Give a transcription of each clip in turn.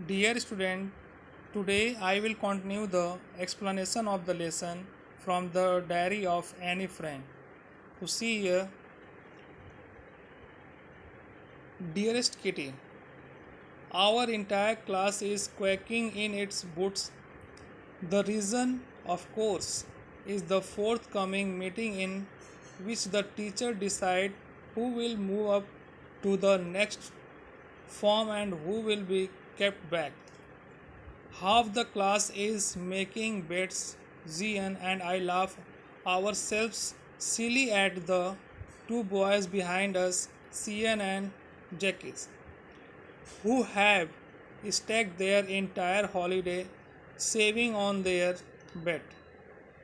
Dear student, today I will continue the explanation of the lesson from the diary of Annie Frank. To see here, dearest Kitty, our entire class is quaking in its boots. The reason, of course, is the forthcoming meeting in which the teacher decide who will move up to the next form and who will be kept back. Half the class is making bets. Zian and I laugh ourselves silly at the two boys behind us, Cian and Jackie, who have staked their entire holiday saving on their bet.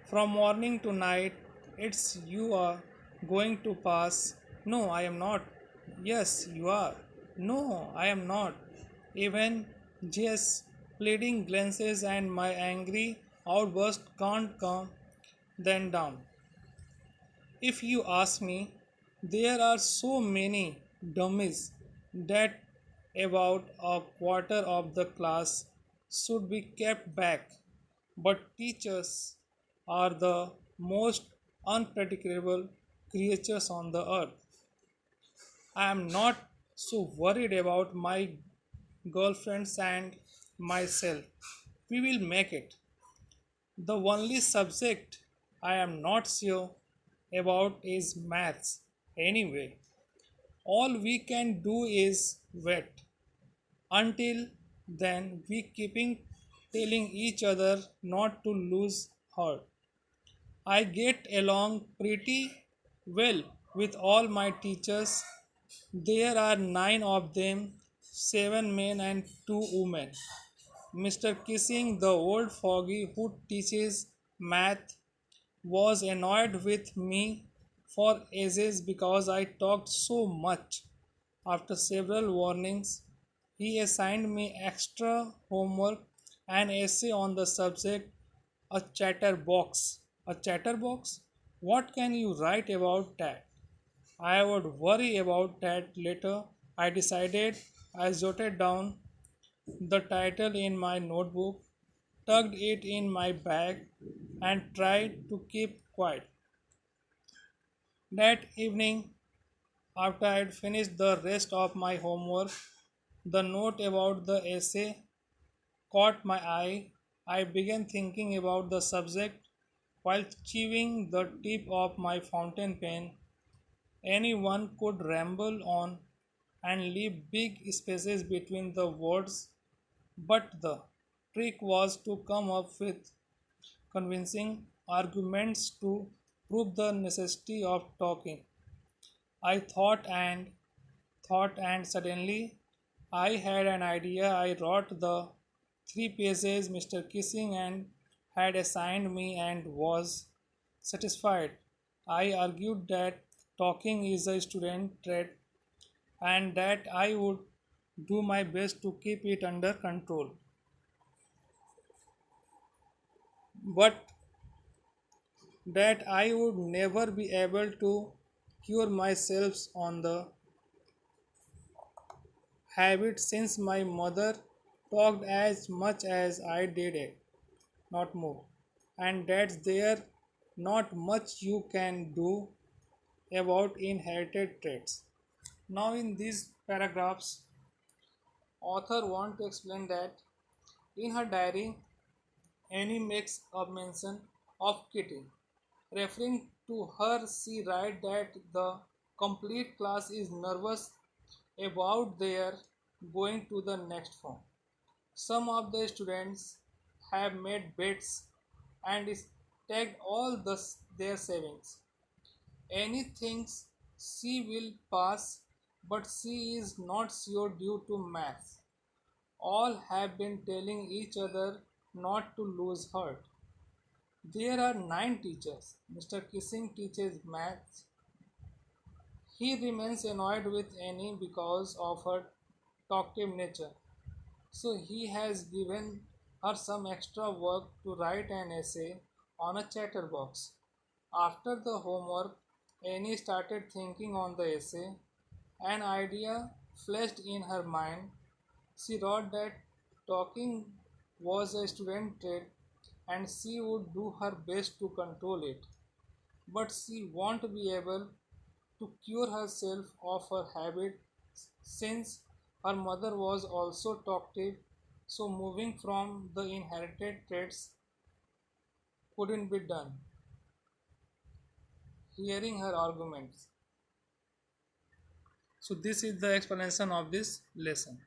From morning to night, it's you are going to pass. No, I am not. Yes, you are. No, I am not. Even Jess pleading glances and my angry outburst can't calm them down. If you ask me, there are so many dummies that about a quarter of the class should be kept back. But teachers are the most unpredictable creatures on the earth. I am not so worried about my girlfriends and myself. We will make it. The only subject I am not sure about is maths. Anyway, all we can do is wait. Until then, we keeping telling each other not to lose heart. I get along pretty well with all my teachers. There are nine of them, seven men and two women. Mr. Kissing, the old fogey who teaches math, was annoyed with me for ages because I talked so much. After several warnings, he assigned me extra homework, an essay on the subject, a chatterbox. A chatterbox? What can you write about that? I would worry about that later. I decided. I jotted down the title in my notebook, tucked it in my bag, and tried to keep quiet. That evening, after I had finished the rest of my homework, the note about the essay caught my eye. I began thinking about the subject while chewing the tip of my fountain pen. Anyone could ramble on and leave big spaces between the words, but the trick was to come up with convincing arguments to prove the necessity of talking. I thought, and suddenly I had an idea. I wrote the 3 pages Mr. Kissing and had assigned me and was satisfied. I argued that talking is a student trait and that I would do my best to keep it under control. But that I would never be able to cure myself on the habit since my mother talked as much as I did it, not more. And that's there not much you can do about inherited traits. Now in these paragraphs, author want to explain that in her diary, Annie makes a mention of Kitty. Referring to her, she writes that the complete class is nervous about their going to the next form. Some of the students have made bets and staked their savings. Annie thinks she will pass, but she is not sure due to maths. All have been telling each other not to lose heart. There are nine teachers. Mr. Kissing teaches maths. He remains annoyed with Annie because of her talkative nature. So he has given her some extra work to write an essay on a chatterbox. After the homework, Annie started thinking on the essay. An idea flashed in her mind. She wrote that talking was a student trait and she would do her best to control it. But she won't be able to cure herself of her habit since her mother was also talkative, so moving from the inherited traits couldn't be done. Hearing her arguments. So, this is the explanation of this lesson.